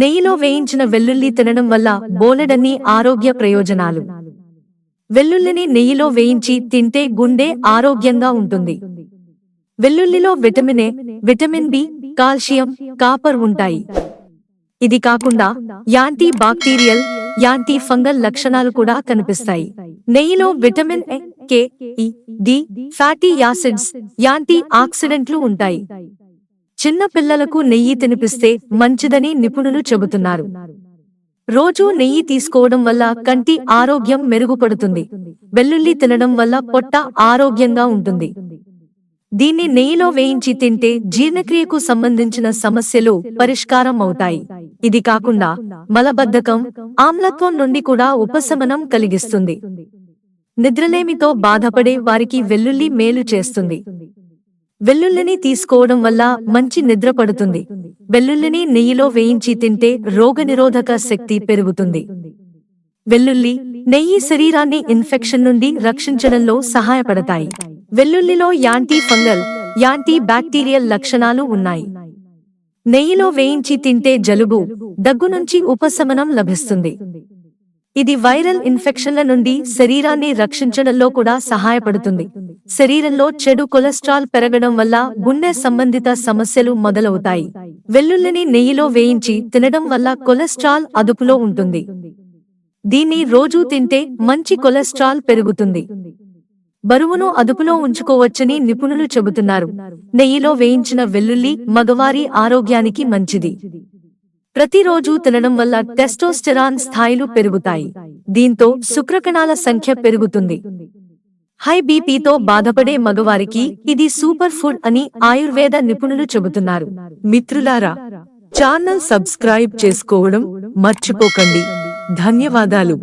నెయ్యిలో వేయించిన వెల్లుల్లి తినడం వల్ల బోలెడన్ని ఆరోగ్య ప్రయోజనాలు. వెల్లుల్లిని నెయ్యిలో వేయించి తింటే గుండె ఆరోగ్యంగా ఉంటుంది. వెల్లుల్లిలో vitamin A, vitamin B, calcium, copper ఉంటాయి. ఇది కాకుండా యాంటీ బాక్టీరియల్, యాంటీ ఫంగల్ లక్షణాలు కూడా కనిపిస్తాయి. నెయ్యిలో విటమిన్ ఏ, కే, ఈ, డి, ఫ్యాటీ యాసిడ్స్, యాంటీ ఆక్సిడెంట్లు ఉంటాయి. చిన్న పిల్లలకు నెయ్యి తినిపిస్తే మంచిదని నిపుణులు చెబుతున్నారు. రోజూ నెయ్యి తీసుకోవడం వల్ల కంటి ఆరోగ్యం మెరుగుపడుతుంది. వెల్లుల్లి తినడం వల్ల పొట్ట ఆరోగ్యంగా ఉంటుంది. దీన్ని నెయ్యిలో వేయించి తింటే జీర్ణక్రియకు సంబంధించిన సమస్యలు పరిష్కారం అవుతాయి. ఇది కాకుండా మలబద్ధకం, ఆమ్లత్వం నుండి కూడా ఉపశమనం కలిగిస్తుంది. నిద్రలేమితో బాధపడే వారికి వెల్లుల్లి మేలు చేస్తుంది. వెల్లుల్లిని తీసుకోవడం వల్ల మంచి నిద్ర పడుతుంది. వెల్లుల్లిని నెయ్యిలో వేయించి తింటే రోగనిరోధక శక్తి పెరుగుతుంది. వెల్లుల్లి, నెయ్యి శరీరాన్ని ఇన్ఫెక్షన్ నుండి రక్షించడంలో సహాయపడతాయి. వెల్లుల్లిలో యాంటీ ఫంగల్, యాంటీ బ్యాక్టీరియల్ లక్షణాలు ఉన్నాయి. నెయ్యిలో వేయించి తింటే జలుబు, దగ్గు నుంచి ఉపశమనం లభిస్తుంది. ఇది వైరల్ ఇన్ఫెక్షన్ల నుండి శరీరాన్ని రక్షించడంలో కూడా సహాయపడుతుంది. శరీరంలో చెడు కొలెస్ట్రాల్ పెరగడం వల్ల గుండె సంబంధిత సమస్యలు మొదలవుతాయి. వెల్లుల్లిని నెయ్యిలో వేయించి తినడం వల్ల కొలెస్ట్రాల్ అదుపులో ఉంటుంది. దీన్ని రోజూ తింటే మంచి కొలెస్ట్రాల్ పెరుగుతుంది. బరువును అదుపులో ఉంచుకోవచ్చని నిపుణులు చెబుతున్నారు. నెయ్యిలో వేయించిన వెల్లుల్లి మగవారి ఆరోగ్యానికి మంచిది. ప్రతిరోజూ తినడం వల్ల టెస్టోస్టెరాన్ స్థాయిలు పెరుగుతాయి. దీంతో శుక్రకణాల సంఖ్య పెరుగుతుంది. హై బీపీతో బాధపడే మగవారికి ఇది సూపర్ ఫుడ్ అని ఆయుర్వేద నిపుణులు చెబుతున్నారు. మిత్రులారా, ఛానల్ సబ్స్క్రైబ్ చేసుకోవడం మర్చిపోకండి. ధన్యవాదాలు.